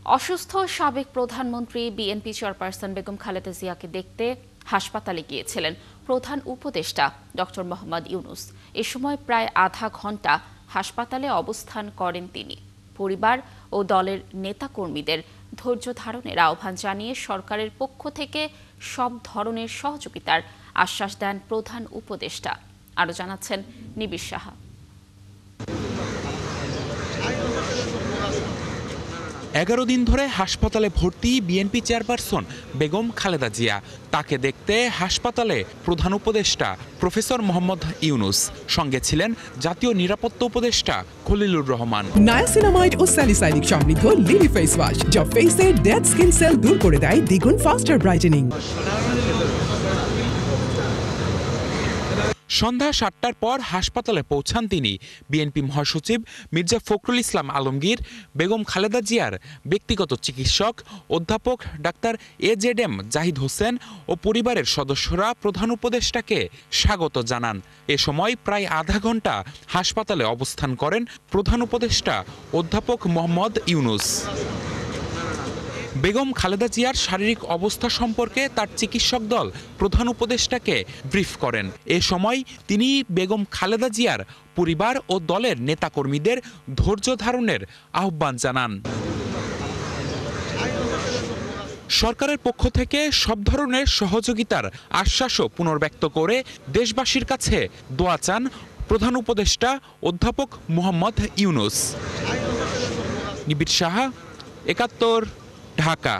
অসুস্থ সাবেক প্রধানমন্ত্রী বিএনপি চেয়ারপারসন বেগম খালেদা জিয়াকে দেখতে হাসপাতালে গিয়েছিলেন প্রধান উপদেষ্টা ডক্টর মোহাম্মদ ইউনুস। এ সময় প্রায় আধা ঘণ্টা হাসপাতালে অবস্থান করেন তিনি। পরিবার ও দলের নেতাকর্মীদের ধৈর্য ধারণের আহ্বান জানিয়ে সরকারের পক্ষ থেকে সব ধরনের সহযোগিতার আশ্বাস দেন প্রধান উপদেষ্টা। আরও জানাচ্ছেন নিবিড় সাহা। 11 দিন ধরে হাসপাতালে ভর্তি বিএনপি চেয়ারপারসন বেগম খালেদা জিয়া। তাকে দেখতে হাসপাতালে প্রধান উপদেষ্টা প্রফেসর মোহাম্মদ ইউনুস, সঙ্গে ছিলেন জাতীয় নিরাপত্তা উপদেষ্টা খলিলুর রহমান। নায়াসিনামাইড ও স্যালিসাইলিক সমৃদ্ধ লিলি ফেস ওয়াশ যা ফেসের ডেড স্কিন সেল দূর করে দেয় দ্বিগুণ ফাস্টার ব্রাইটেনিং। সন্ধ্যা 7টার পর হাসপাতালে পৌঁছান তিনি। বিএনপি মহাসচিব মির্জা ফখরুল ইসলাম আলমগীর, বেগম খালেদা জিয়ার ব্যক্তিগত চিকিৎসক অধ্যাপক ডাক্তার AZM জাহিদ হোসেন ও পরিবারের সদস্যরা প্রধান উপদেষ্টাকে স্বাগত জানান। এ সময় প্রায় আধা ঘণ্টা হাসপাতালে অবস্থান করেন প্রধান উপদেষ্টা অধ্যাপক মোহাম্মদ ইউনুস। বেগম খালেদা জিয়ার শারীরিক অবস্থা সম্পর্কে তার চিকিৎসক দল প্রধান উপদেষ্টাকে ব্রিফ করেন। এ সময় তিনি বেগম খালেদা জিয়ার পরিবার ও দলের নেতাকর্মীদের ধৈর্য ধারণের আহ্বান জানান। সরকারের পক্ষ থেকে সব ধরনের সহযোগিতার আশ্বাসও পুনর্ব্যক্ত করে দেশবাসীর কাছে দোয়া চান প্রধান উপদেষ্টা অধ্যাপক মোহাম্মদ ইউনুস। নিবিড় সাহা, ৭১, ঢাকা।